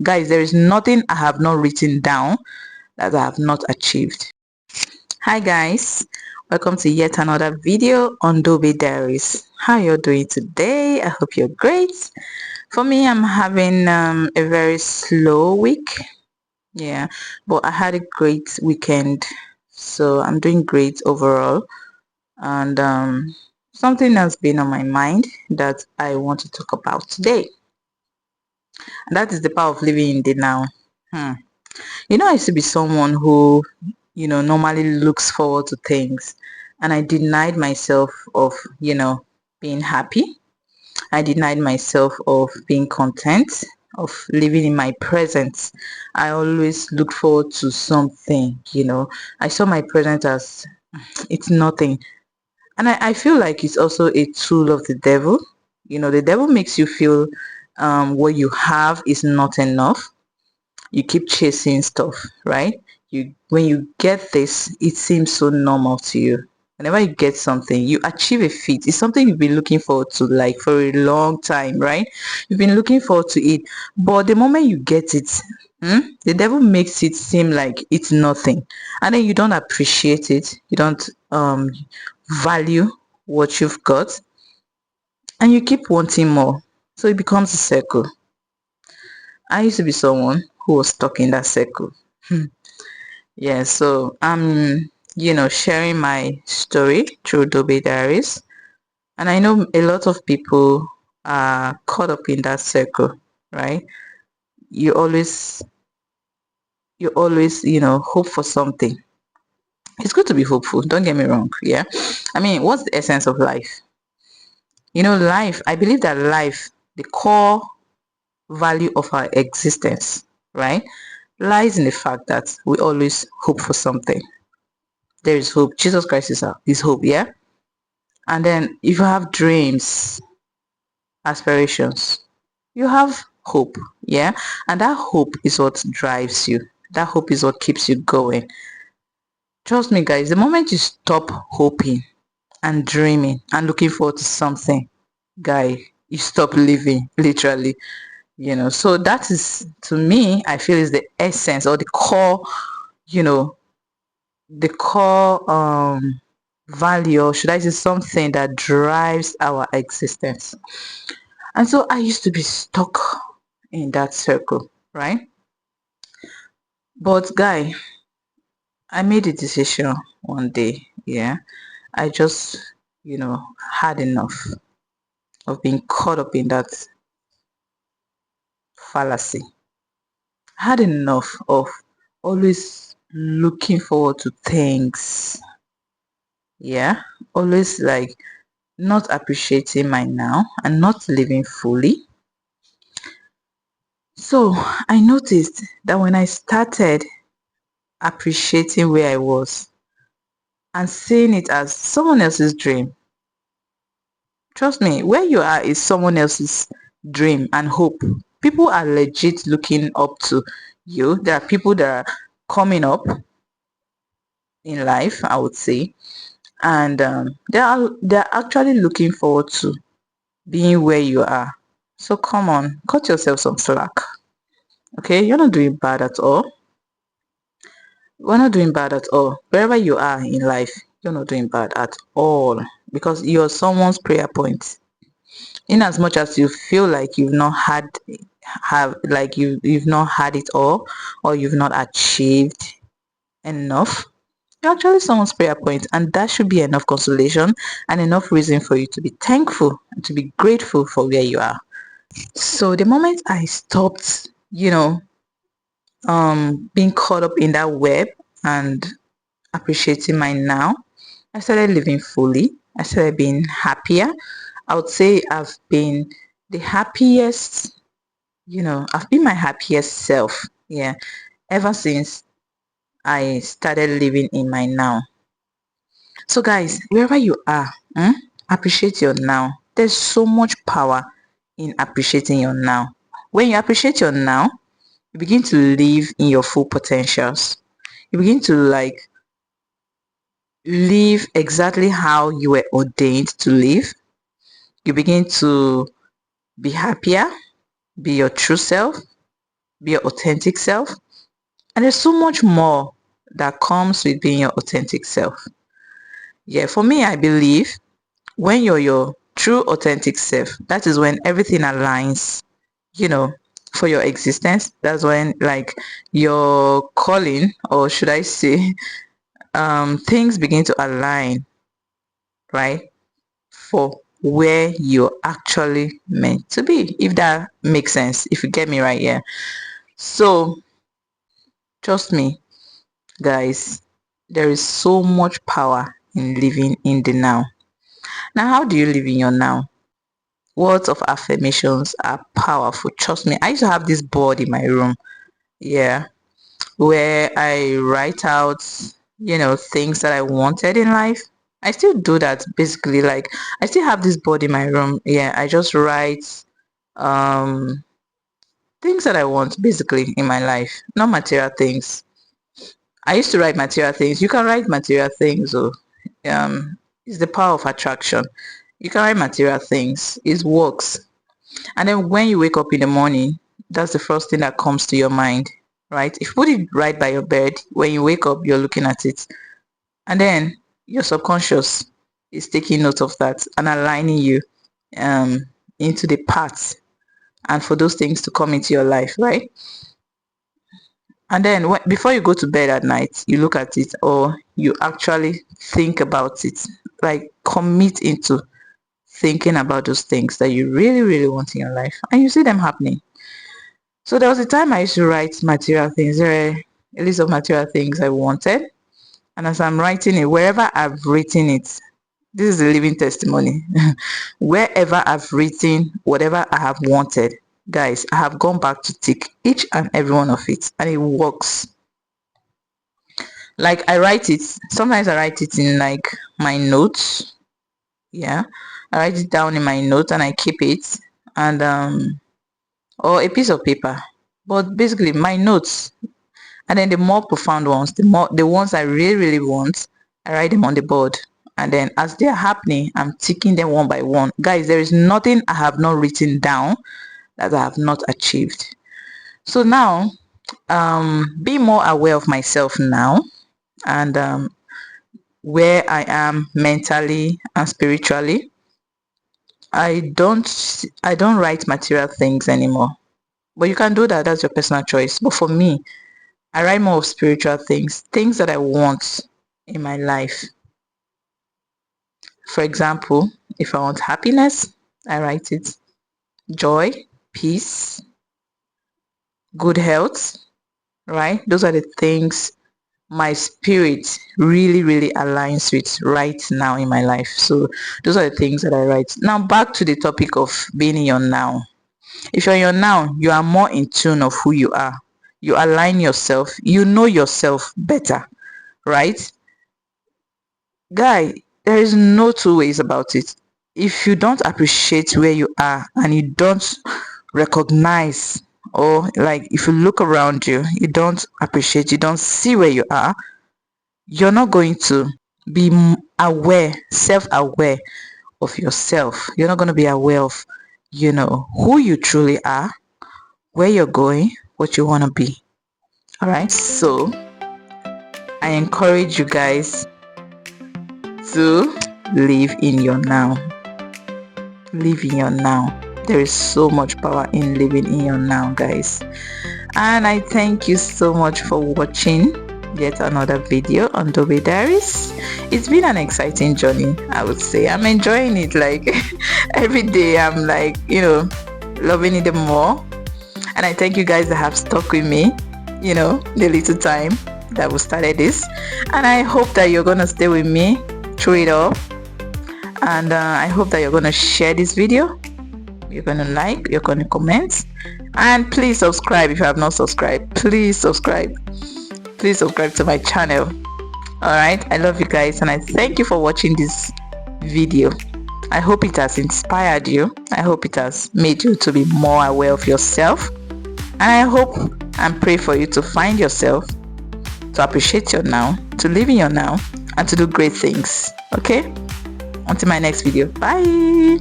Guys, there is nothing I have not written down that I have not achieved. Hi guys, welcome to yet another video on Doobie Diaries. How you're doing today? I hope you're great. For me, I'm having a very slow week. Yeah, but I had a great weekend, so I'm doing great overall. And something has been on my mind that I want to talk about today, and that is the power of living in the now. Hmm. I used to be someone who, normally looks forward to things, and I denied myself of, being happy. I denied myself of being content, of living in my present. I always looked forward to something. I saw my present as it's nothing. And I feel like it's also a tool of the devil. The devil makes you feel what you have is not enough. You keep chasing stuff, right? When you get this, it seems so normal to you. Whenever you get something, you achieve a feat. It's something you've been looking forward to like for a long time, right? You've been looking forward to it, but the moment you get it, the devil makes it seem like it's nothing, and then you don't appreciate it. You don't value what you've got, and you keep wanting more. So it becomes a circle. I used to be someone who was stuck in that circle. Yeah, so I'm, sharing my story through Dobe Diaries. And I know a lot of people are caught up in that circle, right? You always, hope for something. It's good to be hopeful, don't get me wrong, yeah? I mean, what's the essence of life? Life, I believe that life, the core value of our existence, right, lies in the fact that we always hope for something. There is hope. Jesus Christ is hope, yeah? And then if you have dreams, aspirations, you have hope, yeah? And that hope is what drives you. That hope is what keeps you going. Trust me, guys, the moment you stop hoping and dreaming and looking forward to something, guy, you stop living, literally. So that is, to me, I feel is the essence or you know, the core value, or should I say something that drives our existence. And so I used to be stuck in that circle, right? But guy, I made a decision one day, yeah. I just, had enough of being caught up in that fallacy. I had enough of always looking forward to things, yeah. Always like not appreciating my now and not living fully. So I noticed that when I started appreciating where I was and seeing it as someone else's dream, trust me, where you are is someone else's dream and hope. People are legit looking up to you. There are people that are coming up in life, I would say, and they're actually looking forward to being where you are. So come on, cut yourself some slack. Okay, you're not doing bad at all. We're not doing bad at all. Wherever you are in life, you're not doing bad at all, because you're someone's prayer point. In as much as you feel like you've not had have like you've not had it all, or you've not achieved enough, you're actually someone's prayer point, and that should be enough consolation and enough reason for you to be thankful and to be grateful for where you are. So the moment I stopped, being caught up in that web and appreciating my now, I started living fully. I started being happier. I would say I've been the happiest, I've been my happiest self. Yeah. Ever since I started living in my now. So guys, wherever you are, appreciate your now. There's so much power in appreciating your now. When you appreciate your now, you begin to live in your full potentials. You begin to like live exactly how you were ordained to live. You begin to be happier, be your true self, be your authentic self. And there's so much more that comes with being your authentic self. Yeah, for me, I believe when you're your true authentic self, that is when everything aligns, you know, for your existence. That's when like your calling, or should I say, things begin to align, right? For where you're actually meant to be, if that makes sense, if you get me right here. So trust me, guys, there is so much power in living in the now. Now, how do you live in your now? Words of affirmations are powerful. Trust me, I used to have this board in my room, yeah, where I write out, things that I wanted in life. I still do that basically. Like, I still have this board in my room. Yeah, I just write um things that I want basically in my life, not material things. I used to write material things. You can write material things, or it's the power of attraction. You can write material things. It works. And then when you wake up in the morning, that's the first thing that comes to your mind, right? If you put it right by your bed, when you wake up, you're looking at it. And then your subconscious is taking note of that and aligning you um, into the paths and for those things to come into your life, right? And then before you go to bed at night, you look at it, or you actually think about it, like commit into thinking about those things that you really, really want in your life, and you see them happening. So there was a time I used to write material things. There were a list of material things I wanted. And as I'm writing it, wherever I've written it, this is a living testimony. Wherever I've written whatever I have wanted, guys, I have gone back to tick each and every one of it, and it works. Like, I write it, sometimes I write it in like my notes. Yeah, I write it down in my notes and I keep it, and or a piece of paper, but basically my notes. And then the more profound ones, the ones I really, really want, I write them on the board. And then as they're happening, I'm ticking them one by one. Guys, there is nothing I have not written down that I have not achieved. So now, be more aware of myself now, and where I am mentally and spiritually. I don't write material things anymore. But you can do that, that's your personal choice. But for me, I write more of spiritual things that I want in my life. For example, if I want happiness, I write it. Joy, peace, good health, right? Those are the things my spirit really, really aligns with right now in my life. So those are the things that I write. Now back to the topic of being in your now. If you're in your now, you are more in tune of who you are. You align yourself. You know yourself better, right? Guy, there is no two ways about it. If you don't appreciate where you are, and you don't recognize, or like if you look around you, you don't appreciate, you don't see where you are, you're not going to be aware, self-aware of yourself. You're not going to be aware of, who you truly are, where you're going, what you want to be. All right. So I encourage you guys to live in your now. Live in your now. There is so much power in living in your now, guys. And I thank you so much for watching yet another video on Doobie Diaries. It's been an exciting journey, I would say. I'm enjoying it. Like every day I'm like, loving it more. And I thank you guys that have stuck with me, the little time that we started this. And I hope that you're gonna stay with me through it all. And I hope that you're gonna share this video. You're gonna like, you're gonna comment, and please subscribe if you have not subscribed. Please subscribe to my channel. All right, I love you guys, and I thank you for watching this video. I hope it has inspired you. I hope it has made you to be more aware of yourself, and I hope and pray for you to find yourself, to appreciate your now, to live in your now, and to do great things. Okay, until my next video, bye.